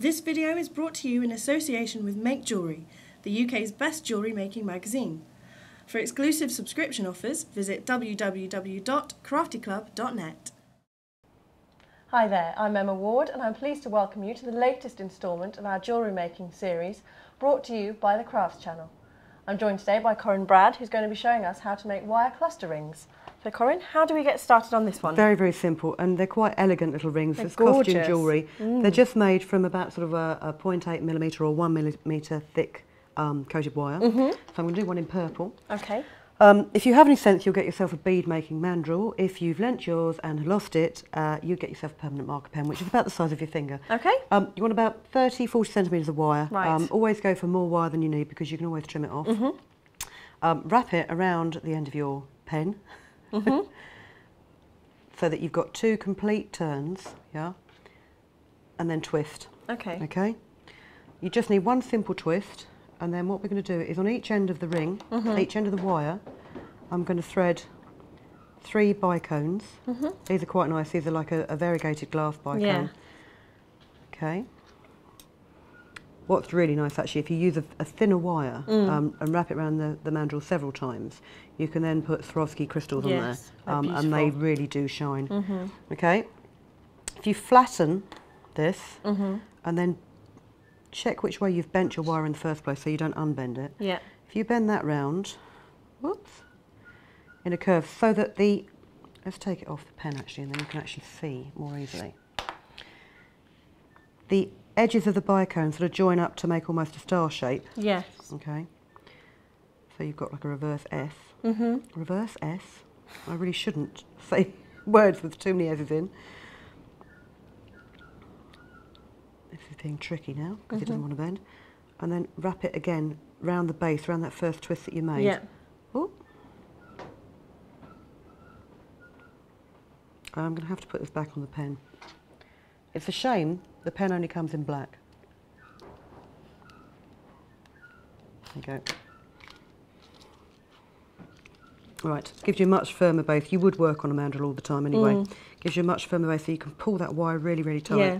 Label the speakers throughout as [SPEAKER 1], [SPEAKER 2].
[SPEAKER 1] This video is brought to you in association with Make Jewellery, the UK's best jewellery making magazine. For exclusive subscription offers, visit www.craftyclub.net.
[SPEAKER 2] Hi there, I'm Emma Ward and I'm pleased to welcome you to the latest instalment of our jewellery making series brought to you by the Crafts channel. I'm joined today by Corinne Bradd, who's going to be showing us how to make wire cluster rings. So Corinne, how do we get started on this one?
[SPEAKER 3] Very, very simple, and they're quite elegant little rings.
[SPEAKER 2] They're
[SPEAKER 3] it's
[SPEAKER 2] gorgeous.
[SPEAKER 3] Costume jewellery. They're just made from about sort of a 0.8mm or 1mm thick coated wire. So I'm going to do one in purple.
[SPEAKER 2] Okay.
[SPEAKER 3] If you have any sense, you'll get yourself a bead making mandrel. If you've lent yours and lost it, you get yourself a permanent marker pen, which is about the size of your finger.
[SPEAKER 2] Okay.
[SPEAKER 3] You want about 30-40 centimetres of wire.
[SPEAKER 2] Right.
[SPEAKER 3] Always go for more wire than you need because you can always trim it off. Wrap it around the end of your pen. So that you've got two complete turns, yeah, and then twist.
[SPEAKER 2] Okay.
[SPEAKER 3] Okay. You just need one simple twist, and then what we're going to do is on each end of the ring, each end of the wire, I'm going to thread 3 bicones. These are quite nice. These are like a variegated glass bicone.
[SPEAKER 2] Yeah.
[SPEAKER 3] Okay. What's really nice actually, if you use a thinner wire and wrap it around the mandrel several times, you can then put Swarovski crystals on there, and they really do shine. Okay, if you flatten this and then check which way you've bent your wire in the first place so you don't unbend it.
[SPEAKER 2] Yeah.
[SPEAKER 3] If you bend that round, whoops, in a curve so that let's take it off the pen actually and then you can actually see more easily. The edges of the bicone sort of join up to make almost a star shape.
[SPEAKER 2] Yes.
[SPEAKER 3] Okay. So you've got like a reverse S. Reverse S. I really shouldn't say words with too many S's in. This is being tricky now because it doesn't want to bend. And then wrap it again round the base, around that first twist that you made.
[SPEAKER 2] Yeah.
[SPEAKER 3] Oh. I'm going to have to put this back on the pen. It's a shame the pen only comes in black. There you go. Right, gives you a much firmer base. You would work on a mandrel all the time anyway. Gives you a much firmer base so you can pull that wire really, really tight.
[SPEAKER 2] Yeah.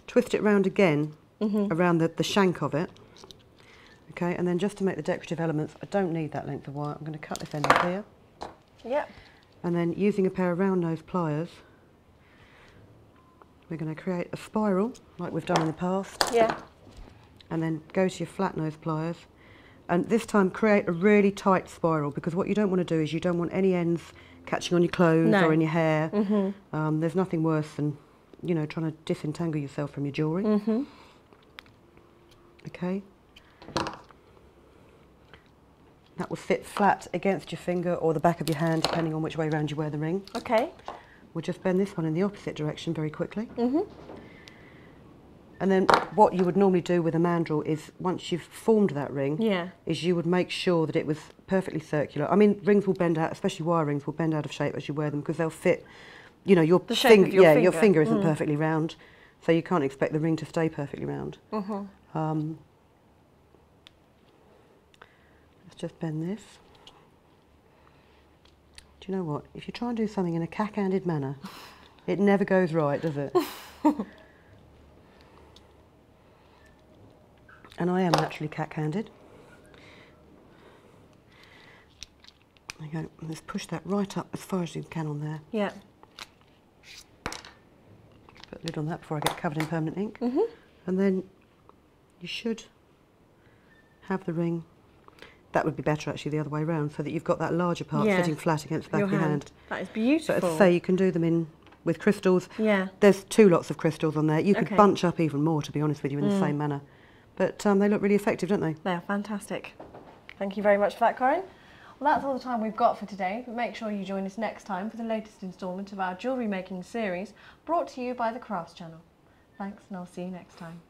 [SPEAKER 3] Twist it round again, around the shank of it. Okay, and then just to make the decorative elements, I don't need that length of wire. I'm going to cut this end off here.
[SPEAKER 2] Yep.
[SPEAKER 3] And then using a pair of round nose pliers, we're going to create a spiral like we've done in the past.
[SPEAKER 2] Yeah. And
[SPEAKER 3] then go to your flat nose pliers. And this time create a really tight spiral because what you don't want to do is you don't want any ends catching on your clothes or in your hair. There's nothing worse than, you know, trying to disentangle yourself from your jewellery. Okay. That will sit flat against your finger or the back of your hand depending on which way around you wear the ring.
[SPEAKER 2] Okay.
[SPEAKER 3] We'll just bend this one in the opposite direction very quickly. And then what you would normally do with a mandrel is once you've formed that ring, is you would make sure that it was perfectly circular. I mean, rings will bend out, especially wire rings will bend out of shape as you wear them because they'll fit, you know, your finger. Your finger isn't perfectly round, so you can't expect the ring to stay perfectly round. Let's just bend this. Do you know what? If you try and do something in a cack-handed manner, it never goes right, does it? And I am naturally cack-handed. There you go. Let's push that right up as far as you can on there.
[SPEAKER 2] Yeah.
[SPEAKER 3] Put a lid on that before I get covered in permanent ink. And then you should have the ring. That would be better actually the other way around, so that you've got that larger part sitting flat against the back of your hand.
[SPEAKER 2] That is beautiful.
[SPEAKER 3] But as I say, you can do them with crystals.
[SPEAKER 2] Yeah.
[SPEAKER 3] There's 2 lots of crystals on there. You could bunch up even more, to be honest with you, in the same manner. But they look really effective, don't they?
[SPEAKER 2] They are fantastic. Thank you very much for that, Corinne. Well, that's all the time we've got for today, but make sure you join us next time for the latest instalment of our jewellery making series brought to you by the Crafts channel. Thanks, and I'll see you next time.